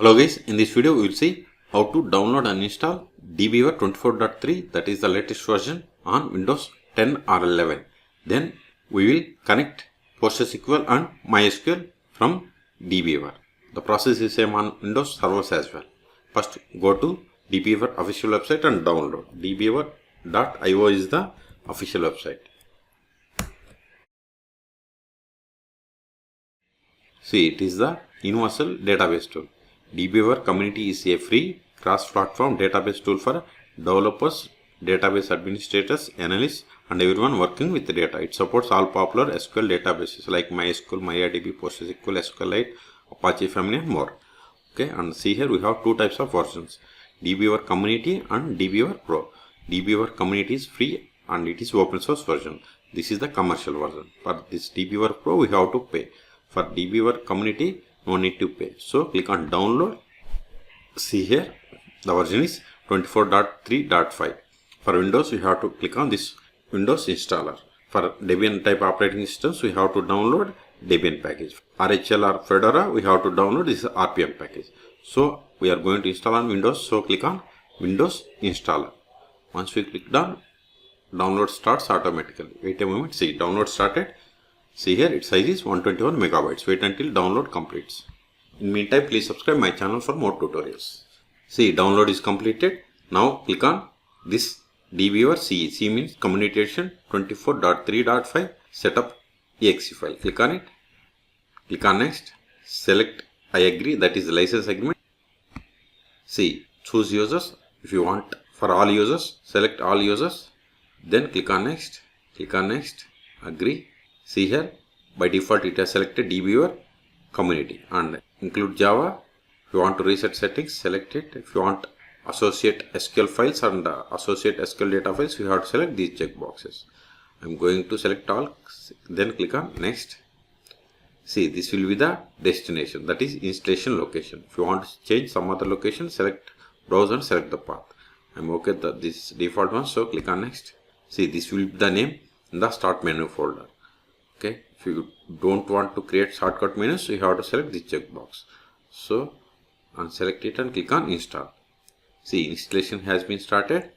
Hello guys, in this video we will see how to download and install DBeaver 24.3, that is the latest version on Windows 10 or 11. Then we will connect PostgreSQL and MySQL from DBeaver. The process is same on Windows servers as well. First go to DBeaver official website and download. DBeaver.io is the official website. See, it is the universal database tool. DBeaver Community is a free cross-platform database tool for developers, database administrators, analysts, and everyone working with data. It supports all popular SQL databases like MySQL, MariaDB, PostgreSQL, SQLite, Apache Family, and more. Okay, and see here we have two types of versions: DBeaver Community and DBeaver Pro. DBeaver Community is free and it is open source version. This is the commercial version. For this DBeaver Pro we have to pay. For DBeaver Community, no need to pay. So click on download. See here the version is 24.3.5. For Windows we have to click on this Windows installer. For Debian type operating systems we have to download Debian package. RHL or Fedora we have to download this RPM package. So we are going to install on Windows, so click on Windows installer. Once we click done, download starts automatically. Wait a moment. See, download started. See here its size is 121 megabytes. Wait until download completes. In meantime, please subscribe my channel for more tutorials. See, download is completed. Now click on this DBeaver CE. C means Communication 24.3.5 setup exe file. Click on it. Click on next. Select I agree, that is the license agreement. See, choose users. If you want for all users, select all users. Then click on next. Click on next. Agree. See here, by default it has selected DBeaver Community and include Java. If you want to reset settings, select it. If you want associate SQL files and associate SQL data files, you have to select these checkboxes. I am going to select all, then click on next. See, this will be the destination, that is installation location. If you want to change some other location, select browse and select the path. I am okay with this default one, so click on next. See, this will be the name in the start menu folder. Okay, if you don't want to create shortcut menus, you have to select this checkbox. So unselect it and click on install. See, installation has been started.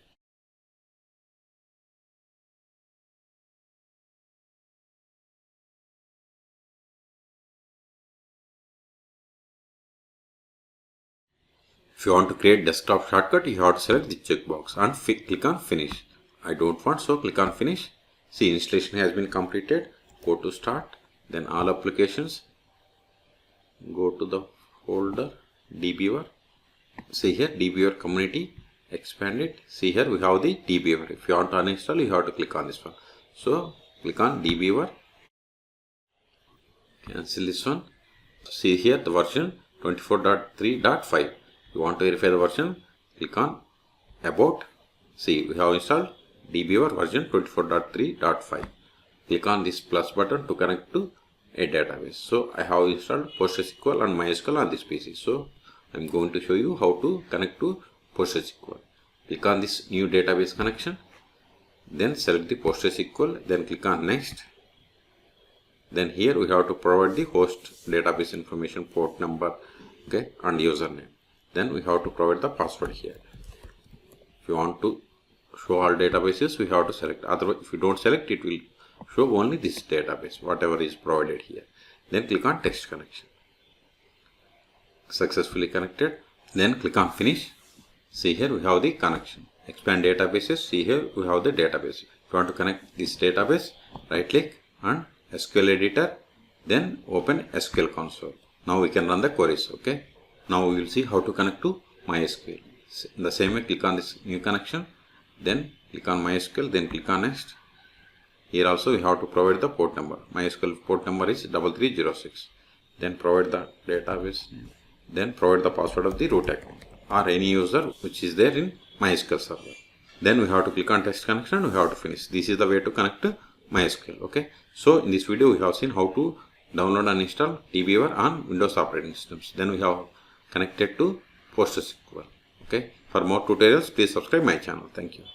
If you want to create desktop shortcut, you have to select the checkbox and click on finish. I don't want, so click on finish. See, installation has been completed. Go to start, then all applications, go to the folder DBeaver. See here DBeaver Community, expand it. See here we have the DBeaver. If you want to uninstall, you have to click on this one. So click on DBeaver, cancel this one. See here the version 24.3.5. You want to verify the version, click on about. See, we have installed DBeaver version 24.3.5. Click on this plus button to connect to a database. So I have installed PostgreSQL and MySQL on this PC. So I am going to show you how to connect to PostgreSQL. Click on this new database connection. Then select the PostgreSQL. Then click on next. Then here we have to provide the host database information, port number, okay, and username. Then we have to provide the password here. If you want to show all databases, we have to select. Otherwise, if you don't select, it will show only this database, whatever is provided here. Then click on text connection. Successfully connected. Then click on finish. See here we have the connection. Expand databases. See here we have the database. If you want to connect this database, right click and SQL editor. Then open SQL console. Now we can run the queries. Okay. Now we will see how to connect to MySQL. In the same way, click on this new connection. Then click on MySQL. Then click on next. Here also we have to provide the port number. MySQL port number is 3306. Then provide the database name. Then provide the password of the root account or any user which is there in MySQL server. Then we have to click on text connection and we have to finish. This is the way to connect to MySQL. Okay. So in this video we have seen how to download and install DBeaver on Windows operating systems. Then we have connected to PostgreSQL. Okay. For more tutorials, please subscribe my channel. Thank you.